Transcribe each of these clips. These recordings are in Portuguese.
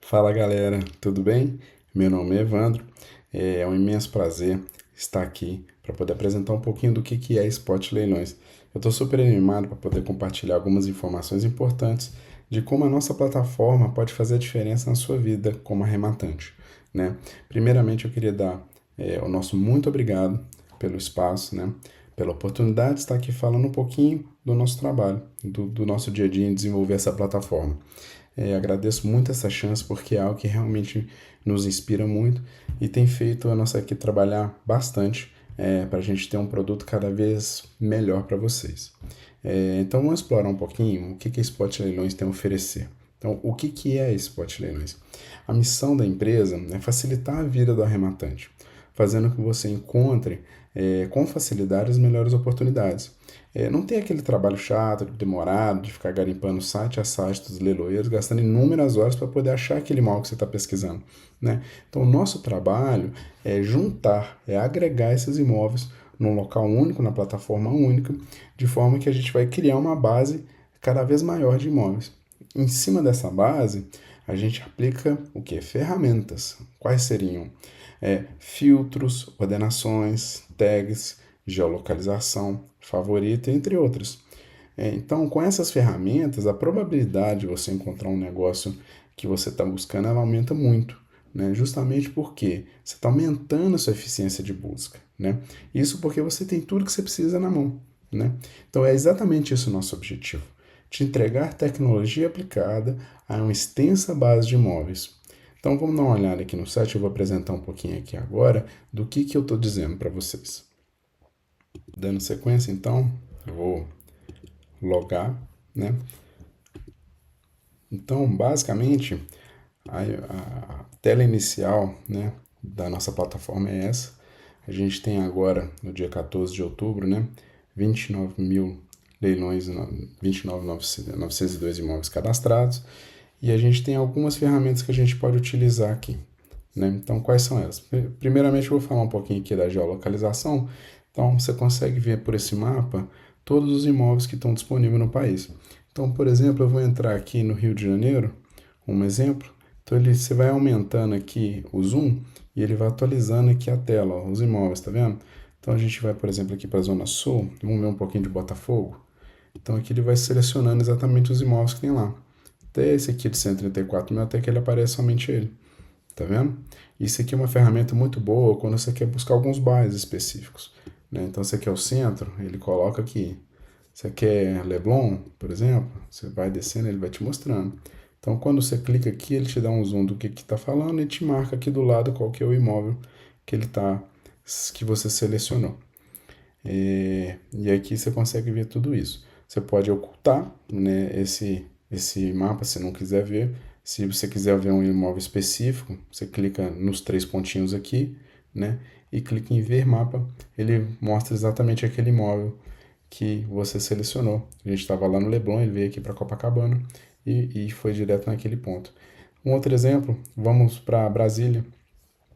Fala galera, tudo bem? Meu nome é Evandro, é um imenso prazer estar aqui para poder apresentar um pouquinho do que é Spot Leilões. Eu estou super animado para poder compartilhar algumas informações importantes de como a nossa plataforma pode fazer a diferença na sua vida como arrematante, né? Primeiramente eu queria dar o nosso muito obrigado pelo espaço, né? Pela oportunidade de estar aqui falando um pouquinho do nosso trabalho, do nosso dia a dia em desenvolver essa plataforma. Agradeço muito essa chance porque é algo que realmente nos inspira muito e tem feito a nossa equipe trabalhar bastante para a gente ter um produto cada vez melhor para vocês. Então vamos explorar um pouquinho o que a Spot Leilões tem a oferecer. Então, o que é a Spot Leilões? A missão da empresa é facilitar a vida do arrematante, fazendo com que você encontre com facilidade as melhores oportunidades. Não tem aquele trabalho chato, demorado, de ficar garimpando site a site dos leiloeiros, gastando inúmeras horas para poder achar aquele imóvel que você está pesquisando, né? Então, o nosso trabalho é juntar, é agregar esses imóveis num local único, na plataforma única, de forma que a gente vai criar uma base cada vez maior de imóveis. Em cima dessa base, a gente aplica o que? Ferramentas. Quais seriam? Filtros, ordenações, tags, geolocalização, favorita, entre outros. Então, com essas ferramentas, a probabilidade de você encontrar um negócio que você está buscando, ela aumenta muito, né? Justamente porque você está aumentando a sua eficiência de busca, né? Isso porque você tem tudo que você precisa na mão, né? Então, é exatamente isso o nosso objetivo, te entregar tecnologia aplicada a uma extensa base de imóveis. Então, vamos dar uma olhada aqui no site, eu vou apresentar um pouquinho aqui agora do que eu estou dizendo para vocês. Dando sequência, então, eu vou logar, né? Então, basicamente, a tela inicial, né, da nossa plataforma é essa. A gente tem agora, no dia 14 de outubro, né, 29 mil leilões, 29.902 imóveis cadastrados, e a gente tem algumas ferramentas que a gente pode utilizar aqui, né? Então, quais são elas? Primeiramente, eu vou falar um pouquinho aqui da geolocalização. Então, você consegue ver por esse mapa todos os imóveis que estão disponíveis no país. Então, por exemplo, eu vou entrar aqui no Rio de Janeiro, um exemplo. Então, você vai aumentando aqui o zoom e ele vai atualizando aqui a tela, ó, os imóveis, tá vendo? Então, a gente vai, por exemplo, aqui para a Zona Sul, vamos ver um pouquinho de Botafogo. Então, aqui ele vai selecionando exatamente os imóveis que tem lá. Até esse aqui de 134 mil, até que ele aparece somente ele. Tá vendo? Isso aqui é uma ferramenta muito boa quando você quer buscar alguns bairros específicos, né? Então, você quer o centro, ele coloca aqui. Você quer Leblon, por exemplo, você vai descendo, ele vai te mostrando. Então, quando você clica aqui, ele te dá um zoom do que está falando e te marca aqui do lado qual que é o imóvel que ele tá, que você selecionou. E aqui você consegue ver tudo isso. Você pode ocultar, né, esse mapa se não quiser ver. Se você quiser ver um imóvel específico, você clica nos três pontinhos aqui, né, e clica em ver mapa. Ele mostra exatamente aquele imóvel que você selecionou. A gente estava lá no Leblon, ele veio aqui para Copacabana e foi direto naquele ponto. Um outro exemplo, vamos para Brasília.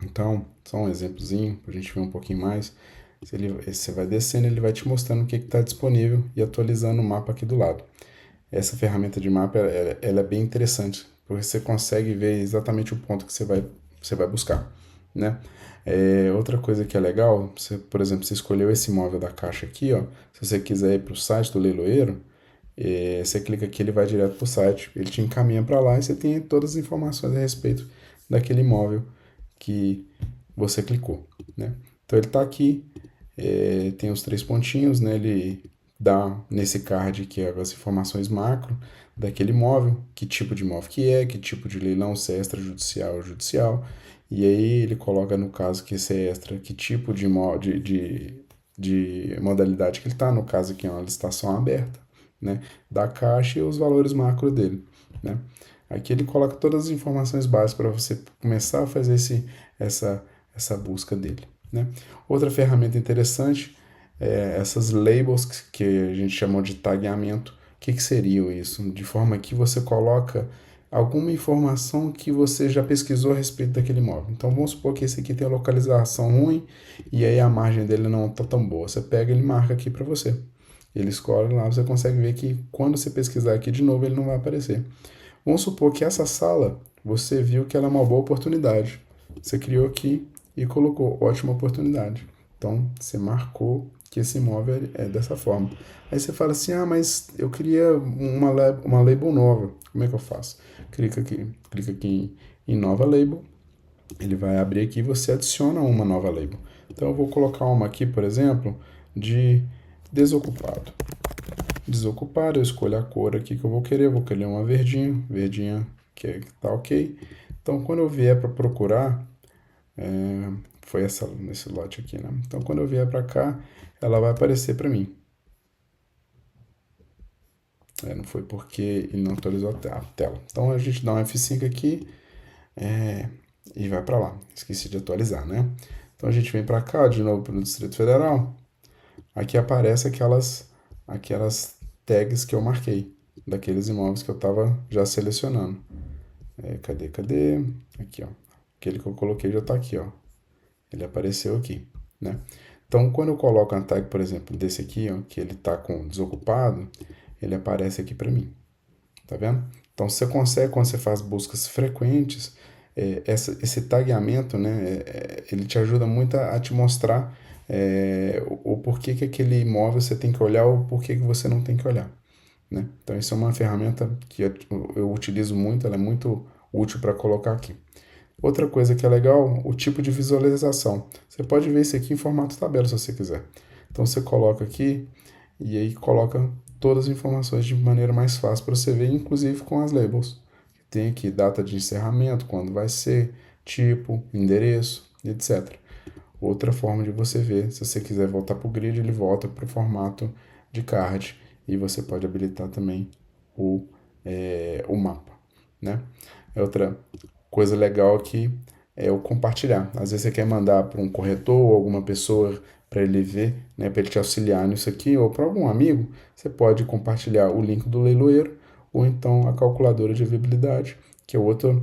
Então, só um exemplozinho para a gente ver um pouquinho mais. Você vai descendo, ele vai te mostrando o que está disponível e atualizando o mapa aqui do lado. Essa ferramenta de mapa ela é bem interessante, porque você consegue ver exatamente o ponto que você vai buscar, né? Outra coisa que é legal, você, por exemplo, você escolheu esse imóvel da caixa aqui, ó. Se você quiser ir para o site do leiloeiro, você clica aqui, ele vai direto para o site, ele te encaminha para lá e você tem todas as informações a respeito daquele imóvel que você clicou, né? Então ele está aqui, tem os três pontinhos, né? Ele dá nesse card que é as informações macro daquele imóvel, que tipo de imóvel que tipo de leilão, se é extrajudicial ou judicial, e aí ele coloca no caso que esse é extra, que tipo de, de modalidade que ele está, no caso aqui é uma licitação aberta, né, da caixa e os valores macro dele, né. Aqui ele coloca todas as informações básicas para você começar a fazer essa busca dele, né. Outra ferramenta interessante é essas labels que a gente chamou de tagueamento. O que seria isso? De forma que você coloca alguma informação que você já pesquisou a respeito daquele imóvel. Então vamos supor que esse aqui tem a localização ruim e aí a margem dele não está tão boa. Você pega e ele marca aqui para você. Ele escolhe lá, você consegue ver que quando você pesquisar aqui de novo ele não vai aparecer. Vamos supor que essa sala você viu que ela é uma boa oportunidade. Você criou aqui e colocou ótima oportunidade. Então, você marcou que esse imóvel é dessa forma. Aí você fala assim, ah, mas eu queria uma label nova. Como é que eu faço? Clica aqui em nova label. Ele vai abrir aqui e você adiciona uma nova label. Então, eu vou colocar uma aqui, por exemplo, de desocupado. Desocupado, eu escolho a cor aqui que eu vou querer uma verdinha, verdinha que tá ok. Então, quando eu vier para procurar, foi nesse lote aqui, né? Então, quando eu vier para cá, ela vai aparecer para mim. Não foi porque ele não atualizou a tela. Então, a gente dá um F5 aqui e vai para lá. Esqueci de atualizar, né? Então, a gente vem para cá, de novo para o Distrito Federal. Aqui aparece aquelas tags que eu marquei, daqueles imóveis que eu estava já selecionando. Cadê? Aqui, ó. Aquele que eu coloquei já está aqui, ó. Ele apareceu aqui, né? Então, quando eu coloco a tag, por exemplo, desse aqui, ó, que ele está com desocupado, ele aparece aqui para mim, tá vendo? Então, você consegue, quando você faz buscas frequentes, esse tagueamento, né, ele te ajuda muito a te mostrar o porquê que aquele imóvel você tem que olhar ou o porquê que você não tem que olhar, né? Então, isso é uma ferramenta que eu utilizo muito, ela é muito útil para colocar aqui. Outra coisa que é legal, o tipo de visualização. Você pode ver isso aqui em formato tabela se você quiser. Então você coloca aqui e aí coloca todas as informações de maneira mais fácil para você ver, inclusive com as labels. Tem aqui data de encerramento, quando vai ser, tipo, endereço, etc. Outra forma de você ver, se você quiser voltar para o grid, ele volta para o formato de card e você pode habilitar também o mapa, né? Outra coisa legal aqui é o compartilhar. Às vezes você quer mandar para um corretor ou alguma pessoa para ele ver, né, para ele te auxiliar nisso aqui, ou para algum amigo, você pode compartilhar o link do leiloeiro ou então a calculadora de viabilidade, que é outra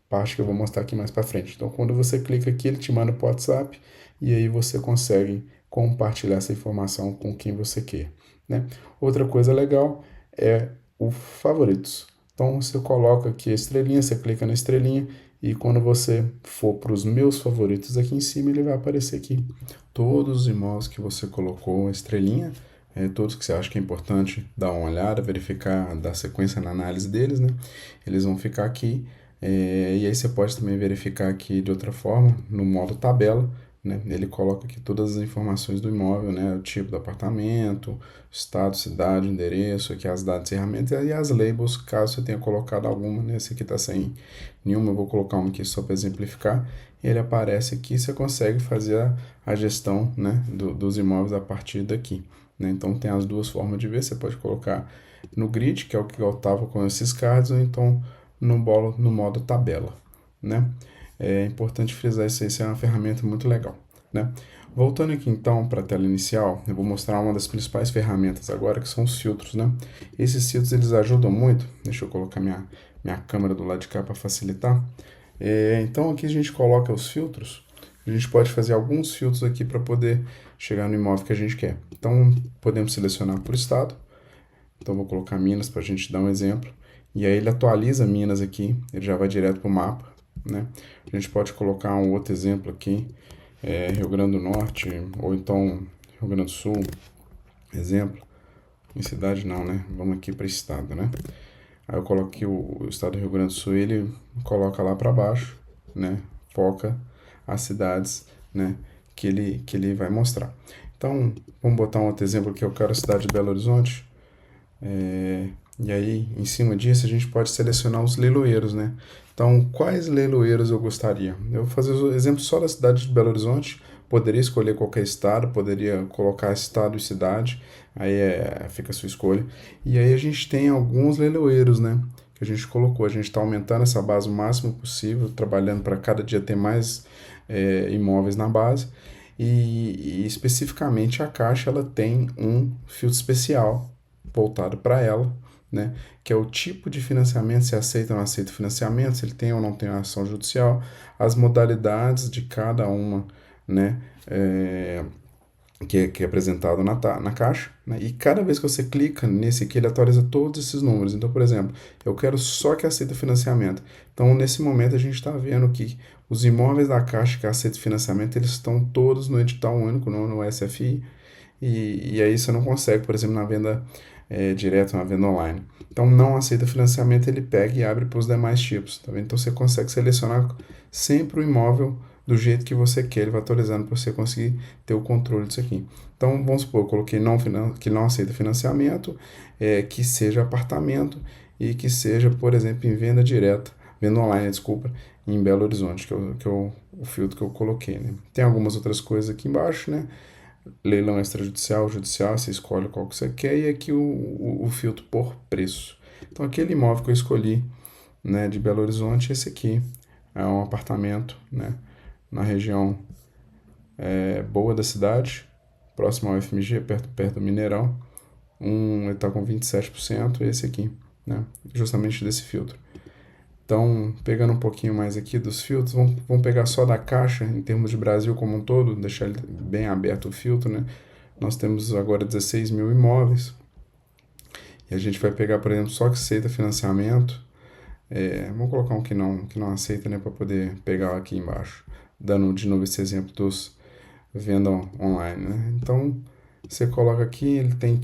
parte que eu vou mostrar aqui mais para frente. Então, quando você clica aqui, ele te manda para o WhatsApp e aí você consegue compartilhar essa informação com quem você quer, né? Outra coisa legal é o favoritos. Então você coloca aqui a estrelinha, você clica na estrelinha e quando você for para os meus favoritos aqui em cima, ele vai aparecer aqui. Todos os imóveis que você colocou a estrelinha, todos que você acha que é importante dar uma olhada, verificar, dar sequência na análise deles, né? Eles vão ficar aqui. E aí você pode também verificar aqui de outra forma, no modo tabela, né? Ele coloca aqui todas as informações do imóvel, né? O tipo do apartamento, estado, cidade, endereço, aqui as datas de encerramento e as labels, caso você tenha colocado alguma, né? Esse aqui está sem nenhuma, eu vou colocar uma aqui só para exemplificar. Ele aparece aqui, você consegue fazer a gestão, né, dos imóveis a partir daqui, né? Então tem as duas formas de ver, você pode colocar no grid, que é o que eu estava com esses cards, ou então no modo tabela, né? É importante frisar isso é uma ferramenta muito legal, né? Voltando aqui então para a tela inicial, eu vou mostrar uma das principais ferramentas agora, que são os filtros, né? Esses filtros eles ajudam muito. Deixa eu colocar minha câmera do lado de cá para facilitar. Então aqui a gente coloca os filtros. A gente pode fazer alguns filtros aqui para poder chegar no imóvel que a gente quer. Então podemos selecionar por estado. Então vou colocar Minas para a gente dar um exemplo. E aí ele atualiza Minas aqui, ele já vai direto para o mapa, né? A gente pode colocar um outro exemplo aqui, Rio Grande do Norte, ou então Rio Grande do Sul, exemplo. Em cidade não, né? Vamos aqui para estado, né? Aí eu coloco aqui o estado do Rio Grande do Sul, ele coloca lá para baixo, né? Foca as cidades, né? Que ele vai mostrar. Então, vamos botar um outro exemplo aqui, eu quero a cidade de Belo Horizonte. E aí, em cima disso, a gente pode selecionar os leiloeiros, né? Então, quais leiloeiros eu gostaria? Eu vou fazer o exemplo só da cidade de Belo Horizonte. Poderia escolher qualquer estado, poderia colocar estado e cidade, aí fica a sua escolha. E aí a gente tem alguns leiloeiros, né? Que a gente colocou. A gente está aumentando essa base o máximo possível, trabalhando para cada dia ter mais imóveis na base. E especificamente a Caixa ela tem um filtro especial voltado para ela, né? Que é o tipo de financiamento, se aceita ou não aceita financiamento, se ele tem ou não tem ação judicial, as modalidades de cada uma, né? que é apresentado na caixa, né? E cada vez que você clica nesse aqui, ele atualiza todos esses números. Então, por exemplo, eu quero só que aceita financiamento. Então, nesse momento, a gente está vendo que os imóveis da caixa que aceitam financiamento, eles estão todos no edital único, no SFI, e aí você não consegue, por exemplo, na venda direta, na venda online. Então, não aceita financiamento, ele pega e abre para os demais tipos, tá vendo? Então, você consegue selecionar sempre o imóvel do jeito que você quer, ele vai atualizando para você conseguir ter o controle disso aqui. Então, vamos supor, eu coloquei que não aceita financiamento, que seja apartamento e que seja, por exemplo, em venda online, desculpa, em Belo Horizonte, o filtro que eu coloquei, né? Tem algumas outras coisas aqui embaixo, né? Leilão extrajudicial, judicial, você escolhe qual que você quer, e aqui o filtro por preço. Então, aquele imóvel que eu escolhi, né, de Belo Horizonte, esse aqui é um apartamento, né, na região boa da cidade, próximo ao FMG, perto do Mineirão. Ele está com 27%, esse aqui, né, justamente desse filtro. Então, pegando um pouquinho mais aqui dos filtros, vamos pegar só da caixa, em termos de Brasil como um todo, deixar ele bem aberto o filtro, né? Nós temos agora 16 mil imóveis, e a gente vai pegar, por exemplo, só que aceita financiamento. Vamos colocar um que não aceita, né, para poder pegar aqui embaixo, dando de novo esse exemplo dos venda online, né? Então, você coloca aqui, ele tem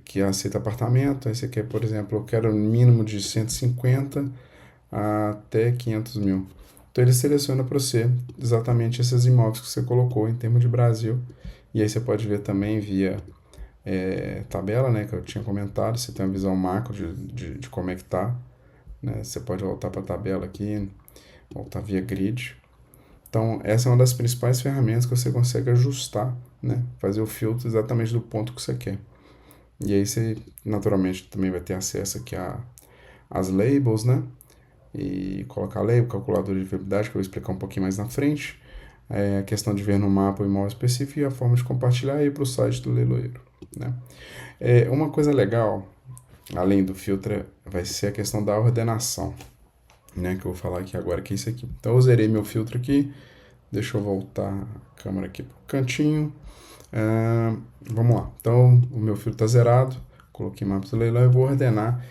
que aceita apartamento, aí você quer, por exemplo, eu quero um mínimo de 150 até 500 mil. Então ele seleciona para você exatamente esses imóveis que você colocou em termos de Brasil. E aí você pode ver também via tabela, né, que eu tinha comentado, você tem uma visão macro de como é que tá, né? Você pode voltar para a tabela aqui, voltar via grid. Então essa é uma das principais ferramentas que você consegue ajustar, né, fazer o filtro exatamente do ponto que você quer. E aí você naturalmente também vai ter acesso aqui às labels, né? E colocar label, calculador de viabilidade, que eu vou explicar um pouquinho mais na frente. A questão de ver no mapa o imóvel específico e a forma de compartilhar aí para o site do leiloeiro, né? Uma coisa legal, além do filtro, vai ser a questão da ordenação, né? Que eu vou falar aqui agora, que é isso aqui. Então eu zerei meu filtro aqui, deixa eu voltar a câmera aqui pro cantinho. Vamos lá, então o meu filtro está zerado, coloquei mapa do leilão e vou ordenar.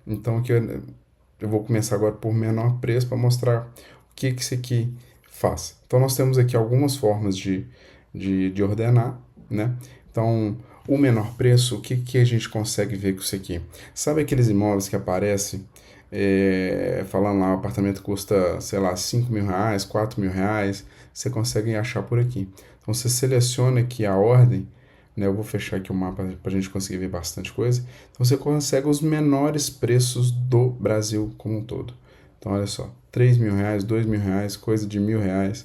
Então aqui eu vou começar agora por menor preço para mostrar o que isso aqui faz. Então nós temos aqui algumas formas de ordenar, né? Então o menor preço, o que a gente consegue ver com isso aqui? Sabe aqueles imóveis que aparecem falando lá, o apartamento custa, sei lá, 5 mil reais, 4 mil reais, você consegue achar por aqui. Então você seleciona aqui a ordem, né? Eu vou fechar aqui o mapa para a gente conseguir ver bastante coisa. Então você consegue os menores preços do Brasil como um todo. Então olha só, 3 mil reais, 2 mil reais, coisa de R$ 1.000,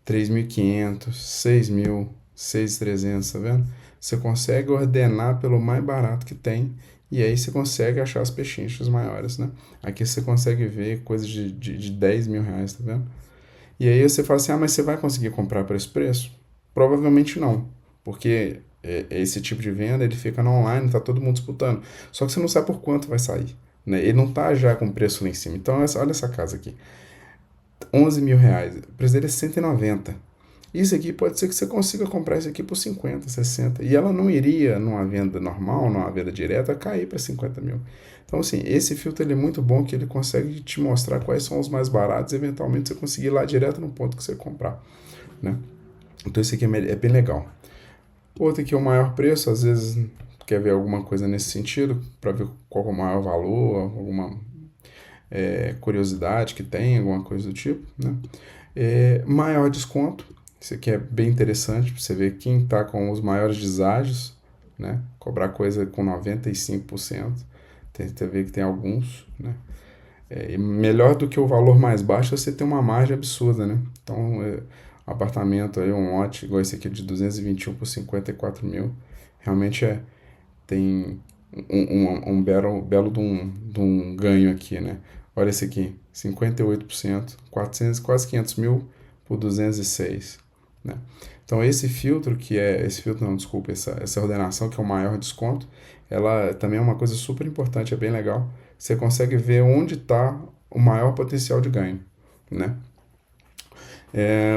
3.500, 6 mil, 6.300, tá vendo? Você consegue ordenar pelo mais barato que tem, e aí você consegue achar as pechinchas maiores, né? Aqui você consegue ver coisa de 10 mil reais, tá vendo? E aí você fala assim, mas você vai conseguir comprar por esse preço? Provavelmente não, porque esse tipo de venda, ele fica no online, tá todo mundo disputando. Só que você não sabe por quanto vai sair, né? Ele não tá já com preço lá em cima. Então, olha essa casa aqui, 11 mil reais, o preço dele é 190. Isso aqui pode ser que você consiga comprar isso aqui por 50, 60. E ela não iria, numa venda normal, numa venda direta, cair para 50 mil. Então, assim, esse filtro ele é muito bom que ele consegue te mostrar quais são os mais baratos e eventualmente você conseguir ir lá direto no ponto que você comprar, né? Então, esse aqui é bem legal. Outro aqui é o maior preço, às vezes quer ver alguma coisa nesse sentido, para ver qual é o maior valor, alguma curiosidade que tem, alguma coisa do tipo, né? Maior desconto, isso aqui é bem interessante para você ver quem está com os maiores deságios, né? Cobrar coisa com 95%, tem ver que tem alguns, né? E melhor do que o valor mais baixo, você tem uma margem absurda, né? Então, apartamento aí, um lote igual esse aqui de 221 por 54 mil, realmente tem um belo de um ganho aqui, né? Olha esse aqui, 58%, 400, quase 500 mil por 206, né? Então esse filtro não, desculpa, essa ordenação que é o maior desconto, ela também é uma coisa super importante, é bem legal. Você consegue ver onde está o maior potencial de ganho, né?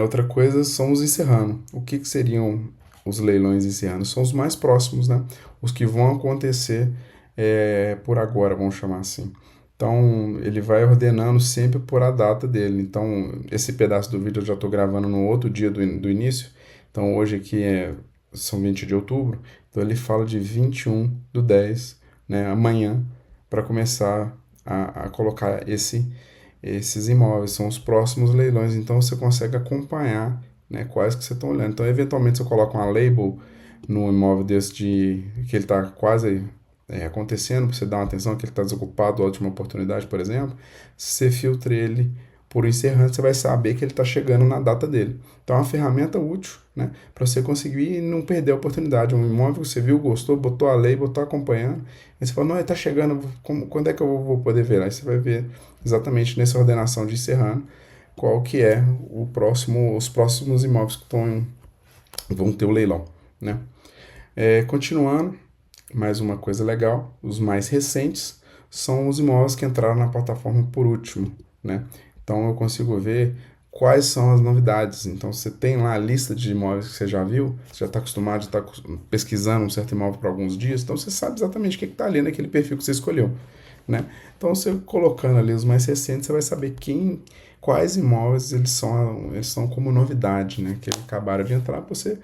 Outra coisa são os encerrando. O que seriam os leilões encerrando? São os mais próximos, né? Os que vão acontecer por agora, vamos chamar assim. Então, ele vai ordenando sempre por a data dele. Então, esse pedaço do vídeo eu já estou gravando no outro dia do início. Então, hoje aqui são 20 de outubro. Então, ele fala de 21/10, né, amanhã, para começar a colocar esses imóveis. São os próximos leilões. Então, você consegue acompanhar, né, quais que você está olhando. Então, eventualmente, você coloca uma label no imóvel desse que ele está quase acontecendo, para você dar uma atenção que ele está desocupado, ótima oportunidade, por exemplo, se você filtra ele por encerrante, você vai saber que ele está chegando na data dele. Então é uma ferramenta útil, né, para você conseguir não perder a oportunidade. Um imóvel que você viu, gostou, botou a lei, botou acompanhando, aí você fala, não, ele está chegando, quando é que eu vou poder ver? Aí você vai ver exatamente nessa ordenação de encerrando qual que é os próximos imóveis que vão ter o leilão, né? Continuando, mais uma coisa legal, os mais recentes são os imóveis que entraram na plataforma por último, né? Então eu consigo ver quais são as novidades. Então você tem lá a lista de imóveis que você já viu, você já está acostumado, já está pesquisando um certo imóvel por alguns dias, então você sabe exatamente o que está ali naquele perfil que você escolheu, né? Então você colocando ali os mais recentes, você vai saber quais imóveis eles são como novidade, né? Que acabaram de entrar, para você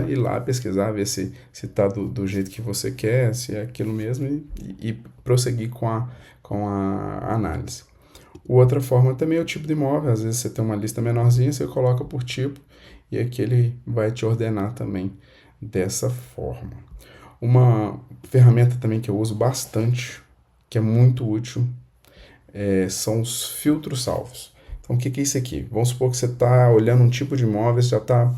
ir lá pesquisar, ver se está do jeito que você quer, se é aquilo mesmo e prosseguir com a análise. Outra forma também é o tipo de imóvel. Às vezes você tem uma lista menorzinha, você coloca por tipo e aqui ele vai te ordenar também dessa forma. Uma ferramenta também que eu uso bastante, que é muito útil, são os filtros salvos. Então, o que é isso aqui? Vamos supor que você está olhando um tipo de imóvel, já está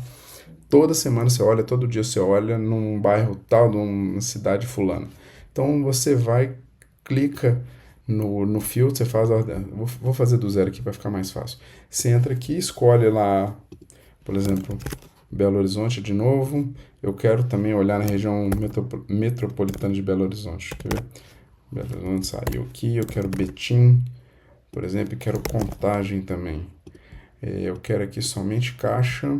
toda semana você olha, todo dia você olha num bairro tal, numa cidade fulana. Então, você vai, clica no filtro, você faz a ordem. Vou fazer do zero aqui para ficar mais fácil. Você entra aqui, escolhe lá, por exemplo, Belo Horizonte de novo. Eu quero também olhar na região metropolitana de Belo Horizonte. Quer ver? Belo Horizonte saiu aqui. Eu quero Betim, por exemplo, e quero Contagem também. Eu quero aqui somente Caixa.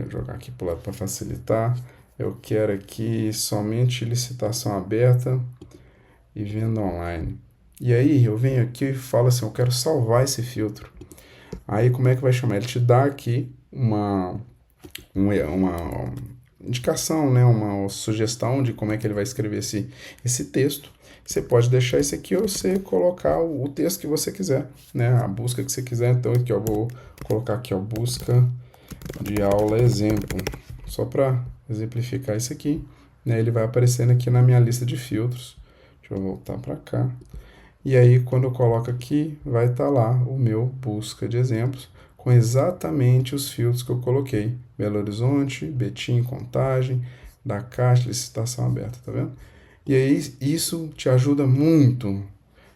Jogar aqui para o lado para facilitar. Eu quero aqui somente licitação aberta e venda online. E aí eu venho aqui e falo assim, eu quero salvar esse filtro. Aí como é que vai chamar? Ele te dá aqui uma indicação, né? Uma sugestão de como é que ele vai escrever esse texto. Você pode deixar esse aqui ou você colocar o texto que você quiser, né? A busca que você quiser. Então aqui eu vou colocar aqui, ó, busca de aula exemplo, só para exemplificar isso aqui, né? Ele vai aparecendo aqui na minha lista de filtros. Deixa eu voltar para cá. E aí, quando eu coloco aqui, vai estar lá o meu busca de exemplos com exatamente os filtros que eu coloquei. Belo Horizonte, Betim, Contagem, da Caixa, licitação aberta, tá vendo? E aí, isso te ajuda muito,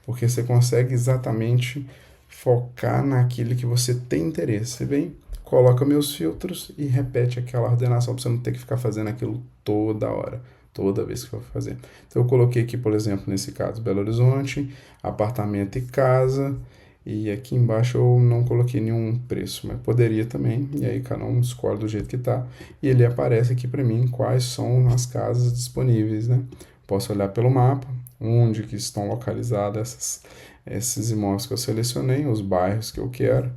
porque você consegue exatamente focar naquilo que você tem interesse. Você vem, coloca meus filtros e repete aquela ordenação para você não ter que ficar fazendo aquilo toda hora, toda vez que for fazer. Então eu coloquei aqui, por exemplo, nesse caso, Belo Horizonte, apartamento e casa, e aqui embaixo eu não coloquei nenhum preço, mas poderia também, e aí cada um escolhe do jeito que tá, e ele aparece aqui para mim quais são as casas disponíveis, né? Posso olhar pelo mapa, onde que estão localizados esses imóveis que eu selecionei, os bairros que eu quero,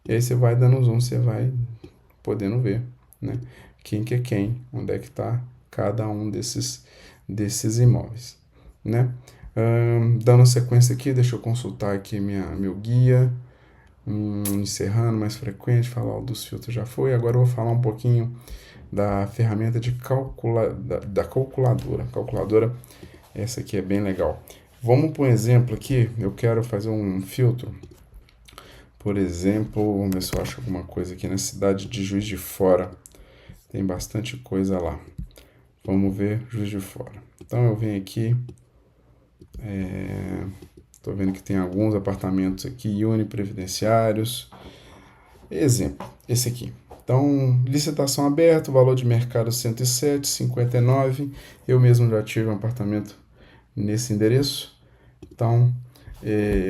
e aí você vai dando zoom, você vai podendo ver, né? Quem que é quem, onde é que está cada um desses imóveis, né? Dando sequência aqui, deixa eu consultar aqui meu guia, encerrando mais frequente, falar dos filtros já foi, agora eu vou falar um pouquinho da ferramenta de da calculadora. Calculadora, essa aqui é bem legal. Vamos por um exemplo aqui, eu quero fazer um filtro, por exemplo, vamos ver se eu acho alguma coisa aqui na cidade de Juiz de Fora, tem bastante coisa lá. Vamos ver Juiz de Fora. Então eu venho aqui, estou vendo que tem alguns apartamentos aqui, uniprevidenciários. Exemplo, esse aqui. Então, licitação aberta, valor de mercado 107,59. Eu mesmo já tive um apartamento nesse endereço. Então,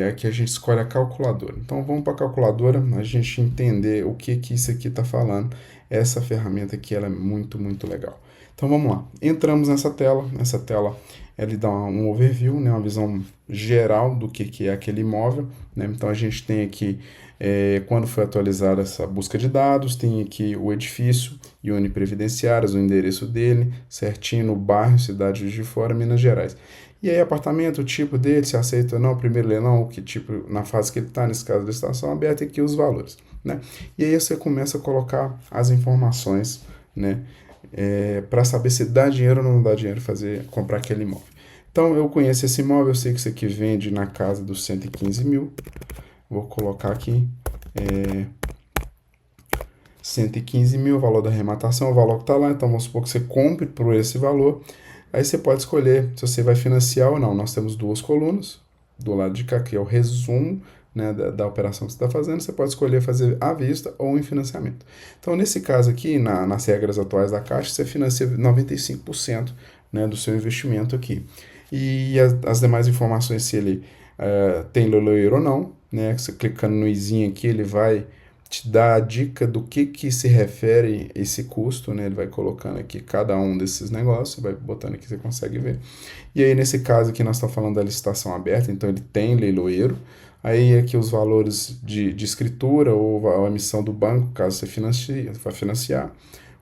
aqui a gente escolhe a calculadora. Então vamos para a calculadora, a gente entender o que isso aqui está falando. Essa ferramenta aqui ela é muito, muito legal. Então vamos lá, entramos nessa tela ele dá um overview, né, uma visão geral do que é aquele imóvel, né? Então a gente tem aqui quando foi atualizada essa busca de dados, tem aqui o edifício e uniprevidenciárias, o endereço dele, certinho no bairro, cidade de Juiz de Fora, Minas Gerais. E aí, apartamento, o tipo dele, se aceita ou não, primeiro leilão, que tipo, na fase que ele está, nesse caso, licitação aberta, aqui os valores, né? E aí você começa a colocar as informações, né? Para saber se dá dinheiro ou não dá dinheiro comprar aquele imóvel. Então, eu conheço esse imóvel, eu sei que isso aqui vende na casa dos 115 mil. Vou colocar aqui 115 mil, o valor da arrematação, o valor que está lá. Então, vamos supor que você compre por esse valor. Aí você pode escolher se você vai financiar ou não. Nós temos duas colunas. Do lado de cá, que é o resumo, né, da operação que você está fazendo. Você pode escolher fazer à vista ou em financiamento. Então, nesse caso aqui, nas regras atuais da Caixa, você financia 95%, né, do seu investimento aqui. E as demais informações, se ele tem leiloeiro ou não, né? Você clicando no izinho aqui, ele vai te dar a dica do que se refere esse custo, né? Ele vai colocando aqui cada um desses negócios, vai botando aqui, você consegue ver. E aí, nesse caso aqui, nós estamos falando da licitação aberta, então ele tem leiloeiro. Aí aqui os valores de escritura ou a emissão do banco, caso você vai financiar.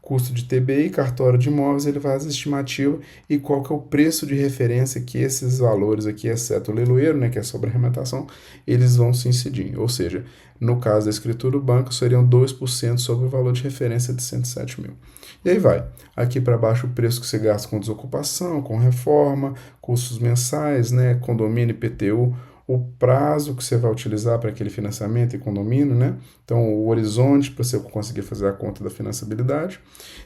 Custo de TBI, cartório de imóveis, ele faz a estimativa e qual que é o preço de referência que esses valores aqui, exceto o leiloeiro, né, que é sobre a arrematação, eles vão se incidir. Ou seja, no caso da escritura do banco, seriam 2% sobre o valor de referência de 107 mil. E aí vai. Aqui para baixo o preço que você gasta com desocupação, com reforma, custos mensais, né, condomínio e IPTU, o prazo que você vai utilizar para aquele financiamento e condomínio, né? Então, o horizonte para você conseguir fazer a conta da financiabilidade.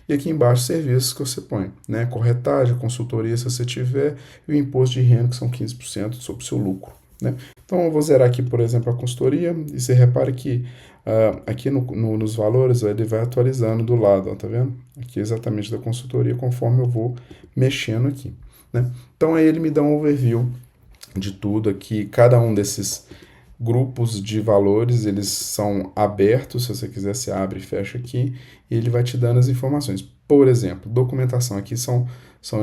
E aqui embaixo, serviços que você põe, né? Corretagem, consultoria, se você tiver, e o imposto de renda, que são 15% sobre o seu lucro, né? Então, eu vou zerar aqui, por exemplo, a consultoria, e você repara que aqui nos valores, ele vai atualizando do lado, ó, tá vendo? Aqui exatamente da consultoria, conforme eu vou mexendo aqui, né? Então, aí ele me dá um overview de tudo aqui. Cada um desses grupos de valores, eles são abertos, se você quiser, você abre e fecha aqui, e ele vai te dando as informações. Por exemplo, documentação aqui são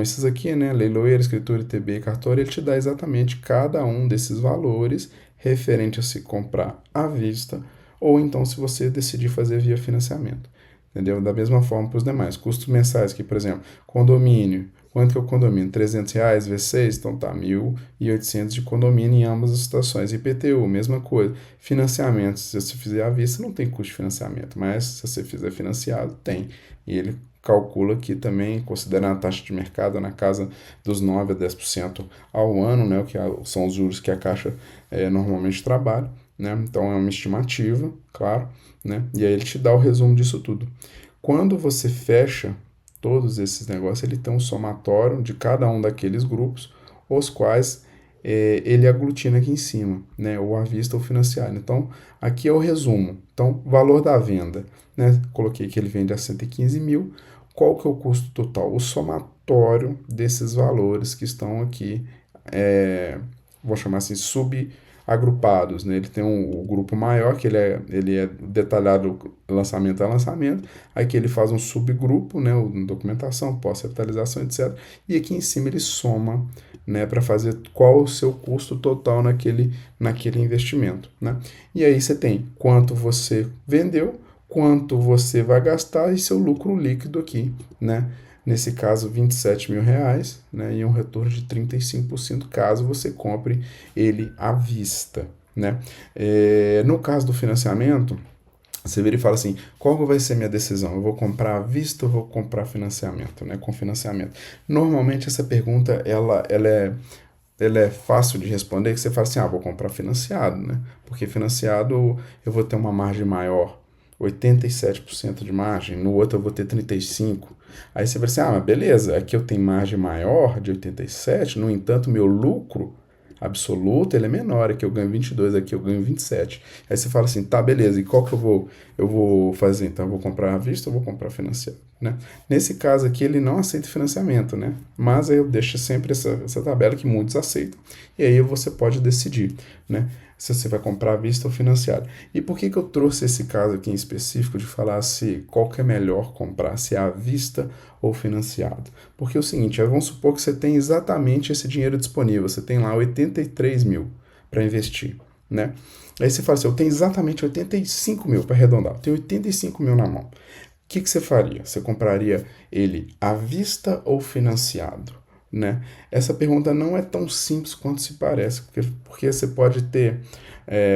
esses aqui, né? Leiloeiro, escritura, ITB, cartório, ele te dá exatamente cada um desses valores referente a se comprar à vista, ou então se você decidir fazer via financiamento. Entendeu? Da mesma forma para os demais. Custos mensais aqui, por exemplo, condomínio. Quanto que é o condomínio? R$300 vezes 6, então tá 1.800 de condomínio em ambas as situações. IPTU, mesma coisa. Financiamento, se você fizer à vista, não tem custo de financiamento, mas se você fizer financiado, tem. E ele calcula aqui também, considerando a taxa de mercado na casa dos 9 a 10% ao ano, né, que são os juros que a Caixa normalmente trabalha, né? Então é uma estimativa, claro, né? E aí ele te dá o resumo disso tudo. Quando você fecha todos esses negócios, ele tem um somatório de cada um daqueles grupos, os quais ele aglutina aqui em cima, né? Ou à vista ou financiado. Então, aqui é o resumo. Então, valor da venda, né? Coloquei que ele vende a 115 mil. Qual que é o custo total? O somatório desses valores que estão aqui, vou chamar assim, agrupados, né? Ele tem o grupo maior, que ele é detalhado lançamento a lançamento, aí que ele faz um subgrupo, né? Documentação, pós-capitalização, etc. E aqui em cima ele soma, né? Para fazer qual o seu custo total naquele investimento, né? E aí você tem quanto você vendeu, quanto você vai gastar e seu lucro líquido aqui, né? Nesse caso, R$27 mil, né, e um retorno de 35% caso você compre ele à vista, né? No caso do financiamento, você vira e fala assim, qual vai ser a minha decisão? Eu vou comprar à vista ou vou comprar financiamento, né, com financiamento? Normalmente essa pergunta, ela é fácil de responder, que você fala assim, vou comprar financiado, né? Porque financiado eu vou ter uma margem maior, 87% de margem, no outro eu vou ter 35%. Aí você vai assim, mas beleza, aqui eu tenho margem maior de 87%, no entanto, meu lucro absoluto, ele é menor, aqui eu ganho 22, aqui eu ganho 27. Aí você fala assim, tá, beleza, e qual que eu vou fazer? Então, eu vou comprar à vista ou vou comprar financiado, né? Nesse caso aqui, ele não aceita financiamento, né? Mas aí eu deixo sempre essa tabela que muitos aceitam, e aí você pode decidir, né? Se você vai comprar à vista ou financiado. E por que eu trouxe esse caso aqui em específico de falar se qual que é melhor comprar, se é à vista ou financiado? Porque é o seguinte, vamos supor que você tem exatamente esse dinheiro disponível, você tem lá 83 mil para investir, né? Aí você fala assim, eu tenho exatamente 85 mil para arredondar, eu tenho 85 mil na mão. O que você faria? Você compraria ele à vista ou financiado? Né? Essa pergunta não é tão simples quanto se parece, porque você pode ter,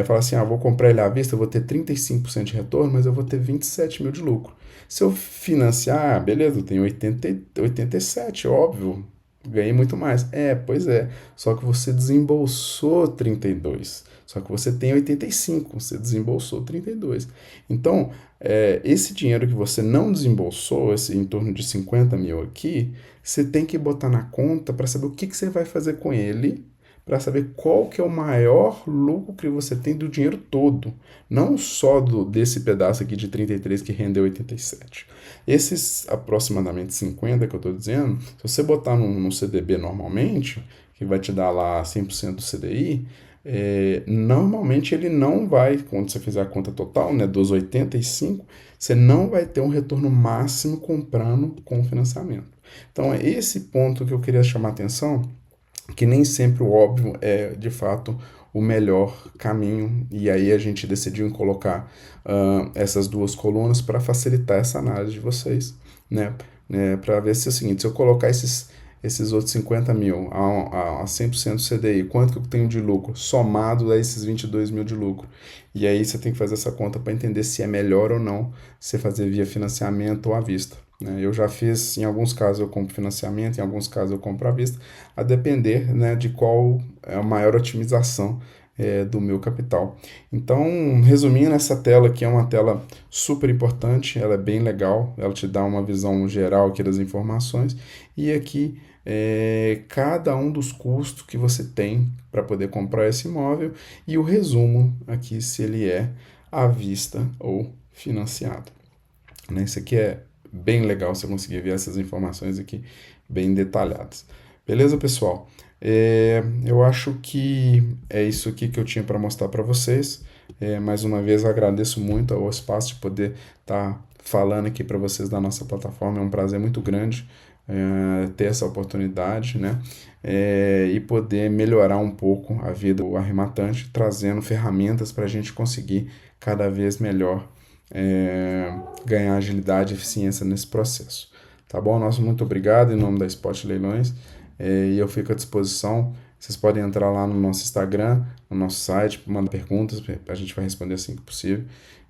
falar assim, vou comprar ele à vista, eu vou ter 35% de retorno, mas eu vou ter 27 mil de lucro. Se eu financiar, beleza, eu tenho 87, óbvio, ganhei muito mais. Pois é, só que você desembolsou 32, só que você tem 85, você desembolsou 32. Então, esse dinheiro que você não desembolsou, esse em torno de 50 mil aqui, você tem que botar na conta para saber o que você vai fazer com ele, para saber qual que é o maior lucro que você tem do dinheiro todo, não só desse pedaço aqui de 33 que rendeu 87. Esses aproximadamente 50 que eu estou dizendo, se você botar num CDB normalmente, que vai te dar lá 100% do CDI, normalmente ele não vai, quando você fizer a conta total, né, dos 85, você não vai ter um retorno máximo comprando com financiamento. Então é esse ponto que eu queria chamar a atenção, que nem sempre o óbvio é de fato o melhor caminho, e aí a gente decidiu em colocar essas duas colunas para facilitar essa análise de vocês, né? Para ver se é o seguinte, se eu colocar esses outros 50 mil a 100% do CDI, quanto que eu tenho de lucro, somado a esses 22 mil de lucro. E aí você tem que fazer essa conta para entender se é melhor ou não você fazer via financiamento ou à vista. Né? Eu já fiz, em alguns casos eu compro financiamento, em alguns casos eu compro à vista, a depender, né, de qual é a maior otimização do meu capital. Então, resumindo, essa tela aqui é uma tela super importante, ela é bem legal, ela te dá uma visão geral aqui das informações, e aqui cada um dos custos que você tem para poder comprar esse imóvel e o resumo aqui se ele é à vista ou financiado. Né? Isso aqui é bem legal você conseguir ver essas informações aqui bem detalhadas. Beleza, pessoal? Eu acho que é isso aqui que eu tinha para mostrar para vocês. Mais uma vez, agradeço muito ao espaço de poder estar falando aqui para vocês da nossa plataforma. É um prazer muito grande ter essa oportunidade, né? E poder melhorar um pouco a vida do arrematante, trazendo ferramentas para a gente conseguir cada vez melhor ganhar agilidade e eficiência nesse processo. Tá bom? Nosso muito obrigado em nome da Spot Leilões, e eu fico à disposição. Vocês podem entrar lá no nosso Instagram, no nosso site, mandar perguntas, a gente vai responder assim que possível,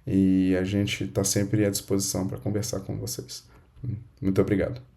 e a gente está sempre à disposição para conversar com vocês. Muito obrigado.